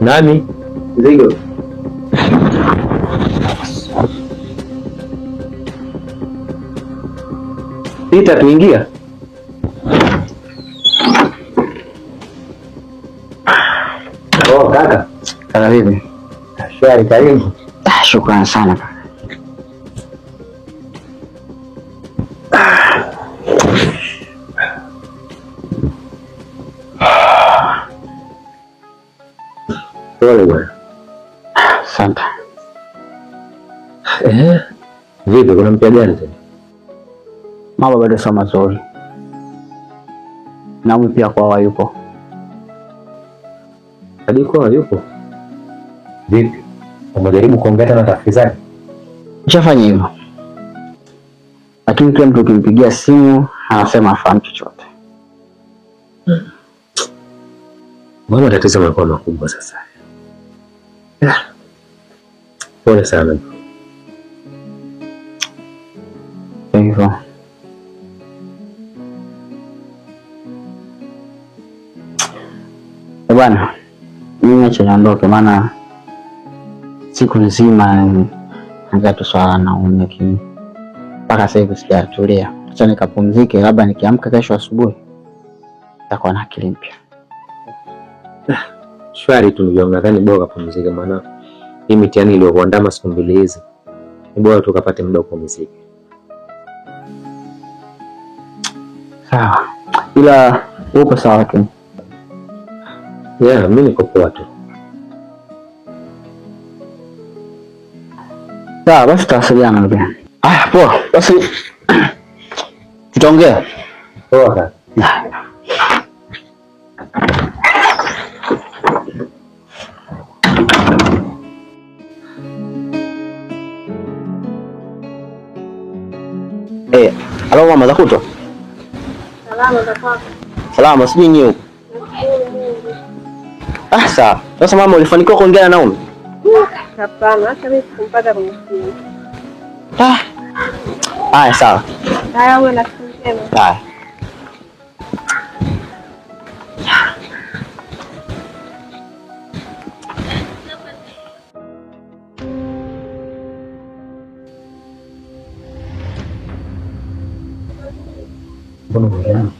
Nani? Zigo. Pita tuingia. Oh, kaka. Kaka vipi? Shwari, karibu. Shukrani sana kaka. Pole bwana. Asante. Vipi, kuna mpya gani tena? Mambo bado sio mazuri. Na mpya kwa yupo. Hadi kwa yupo. Vipi? Umejaribu kuongea na rafiki zake? Nishafanya hivyo. Lakini kila mtu ukimpigia simu anasema hafahamu chochote. Mbona tatizo limekuwa makubwa sasa? Pole sana. Hivyo. Bwana, mimi acha niondoke maana siku nzima nangatu swala naume lakini mpaka sasa hivi sijatulia. Acha nikapumzike, labda nikiamka kesho asubuhi nitakuwa na akili mpya. Shwari tu ndio nadhani bora kupumzika maana hii mitihani iliyokuandama siku mbili hizi. Ni bora tukapate muda wa kupumzika. Sawa. Ila uko sawa tu. Mimi niko poa tu. Sawa, basi tutawasiliana pia. Poa. Basi tutaongea. Poa kaka. Halo mama za kutwa? Salama za kwako? Salama, sijui nyinyi huko. Sawa. Sasa mama ulifanikiwa kuongea na Naomi? Hapana, hata mimi sikumpata kwenye simu. Sawa. Haya, wewe na siku njema. Haya. Mbona unajua?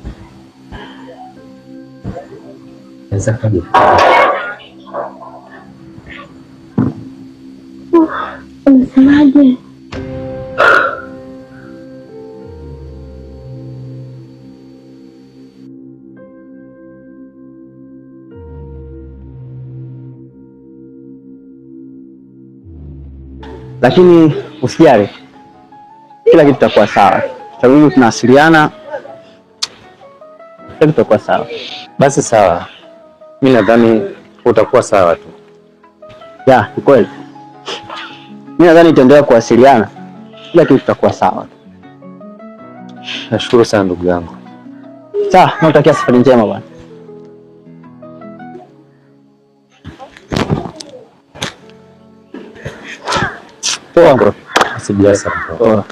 Sasa kaje. Unasemaje? Lakini usijali. Kila kitu kitakuwa sawa. Sababu tunawasiliana. Kila kitu kitakuwa sawa. Basi sawa. Mimi nadhani utakuwa sawa tu. Ni kweli. Mimi nadhani tutaendelea kuwasiliana. Kila kitu kitakuwa sawa. Nashukuru sana ndugu yangu. Sawa, nakutakia safari njema bwana. Poa. Asijali sana. Poa.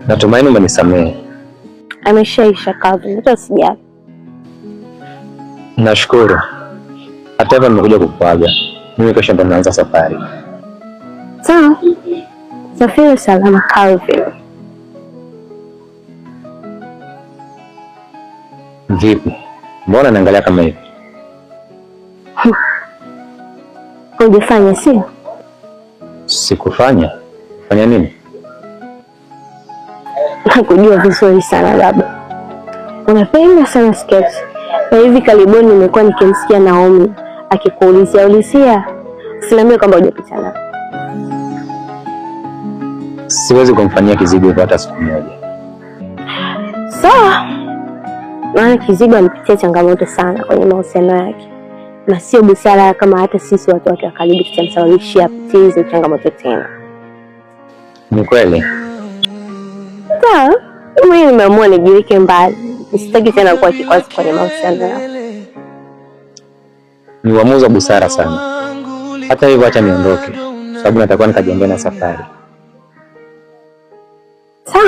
Natumaini umenisamehe. Ameshaisha kazi, hata usijali. Nashukuru. Hata hivyo nimekuja kukuaga. Mimi kesho ndo naanza safari. Sawa. Safiri salama Calvin. Vipi? Mbona naangalia kama hivi? Hujafanya sio? Sikufanya. Fanya nini? Nakujua vizuri sana labda. Unapenda sana sketch. Na hivi karibuni nimekuwa nikimsikia Naomi akikuulizia usilamie kwamba hujapita naye. Siwezi kumfanyia Kizigo hata siku moja. Sawa. Maana Kizigo anapitia changamoto sana kwenye mahusiano yake. Na sio busara kama hata sisi watu wa karibu tutamsababishia apitie hizo changamoto tena. Ni kweli. Sawa. Mimi nimeamua nijiweke mbali. Nisitaki tena kuwa kikwazo kwenye mahusiano yao. Ni uamuzi wa busara sana. Hata hivyo acha niondoke, sababu natakuwa nikajiandaa na safari.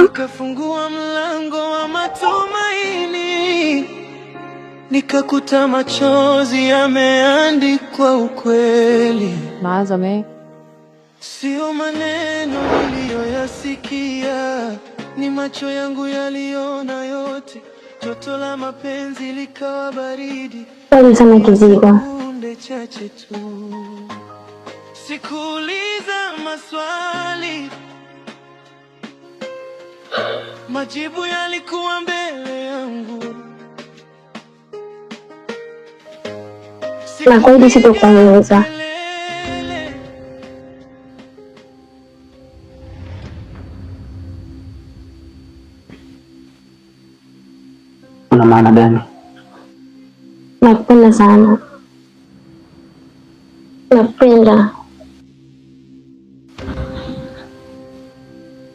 Nikafungua mlango wa matumaini, nikakuta machozi yameandikwa ukweli. Mawazo me Sio maneno niliyoyasikia, ni macho yangu yaliona yote. Joto la mapenzi likawa baridi. Pole sana Kizigo. Sekunde chache tu. Sikuuliza maswali, majibu yalikuwa mbele yangu. Na kweli sitokuuliza. Una maana gani? Nakupenda sana.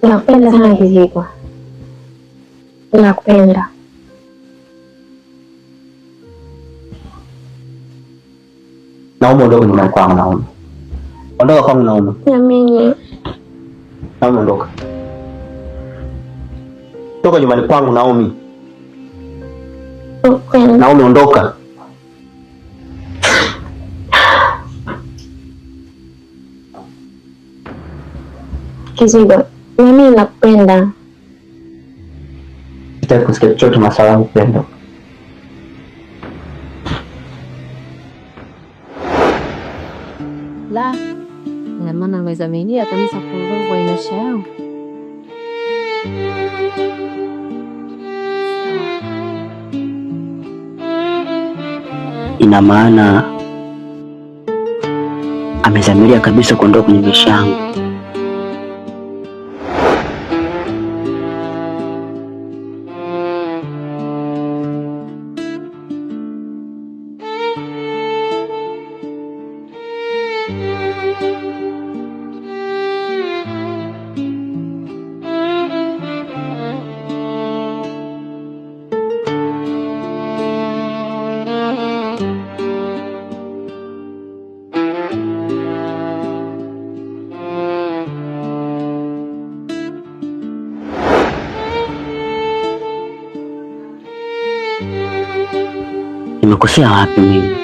Nakupenda sana Kizigo. Nakupenda. Naomba ondoka nyumbani kwangu Naomi. Ondoka kwangu Naomi. Niamini. Naomi ondoka. Toka nyumbani kwangu Naomi. Nakupenda. Naomi ondoka. Kizigo, mimi nakupenda. Sitaki kusikia chochote masala ya upendo. la ina maana amezamilia kabisa kuondoka kwenye maisha yangu. Ina maana amezamilia kabisa kuondoka kwenye maisha yangu. Nimekosea wapi mimi?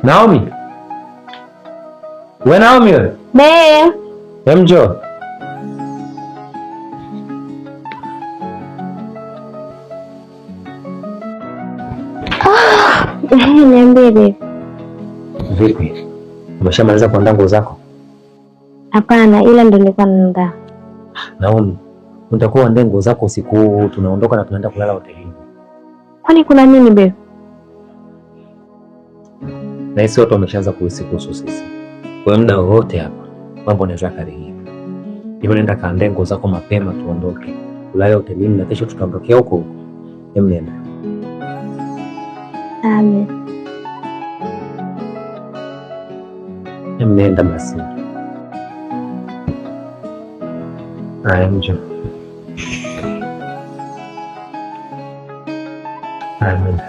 Naomi. We Naomi we. Be. Njoo. Niambie babe. Vipi? Umeshamaliza kuandaa nguo zako? Hapana, ila ndo nilikuwa naandaa. Naomi, utakuwa uandae nguo zako usiku huu, tunaondoka na tunaenda kulala hotelini. Kwani kuna nini babe? Na hisi watu wameshaanza kuhisi kuhusu sisi. Kwa muda wote hapa, mambo yanaweza karibia. Hivyo nenda kaandae nguo zako mapema tuondoke. Kulala hotelini na kesho tutaondokea huko huko. Nenda. Amen. Nenda basi. Haya, njoo. Amen.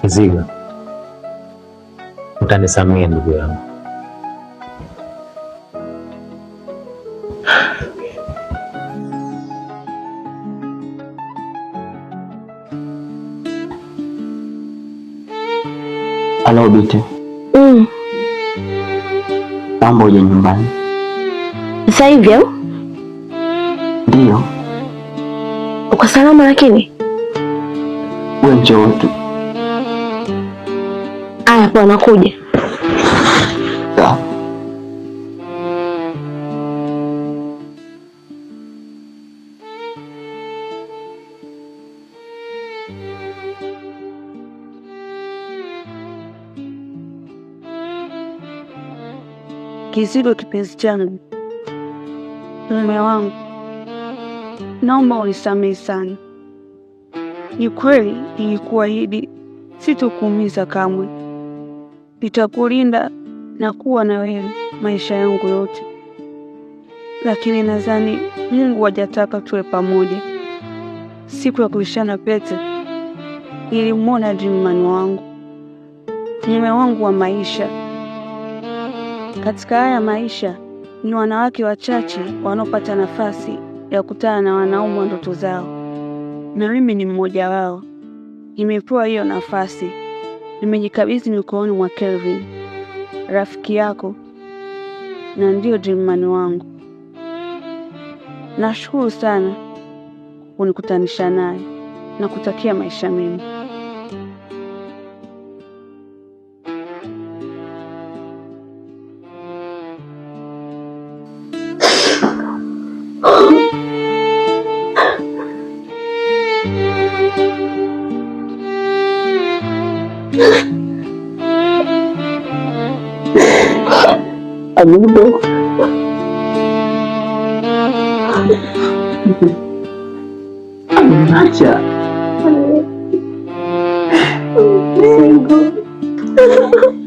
Kizigo, utanisamehe ndugu yangu. Halo Biti. Naomba uje nyumbani. Sasa hivi au? Ndio. Uko salama lakini? Wewe njoo tu. Aya, poa, nakuja. Kizigo kipenzi changu, Mume wangu, naomba unisamehe sana. Ni kweli nilikuahidi sitokuumiza kamwe. Nitakulinda na kuwa na wewe maisha yangu yote, lakini nadhani Mungu hajataka tuwe pamoja. Siku ya kuishana pete nilimwona Dreamman wangu, mume wangu wa maisha. Katika haya maisha ni wanawake wachache wanaopata nafasi ya kutana na wanaume wa ndoto zao, na mimi ni mmoja wao. Nimepewa hiyo nafasi, nimejikabidhi mikononi mwa Kelvin, rafiki yako na ndio Dreamman wangu. Nashukuru sana kunikutanisha naye na kutakia maisha mema. Amigo. Acha. Amigo.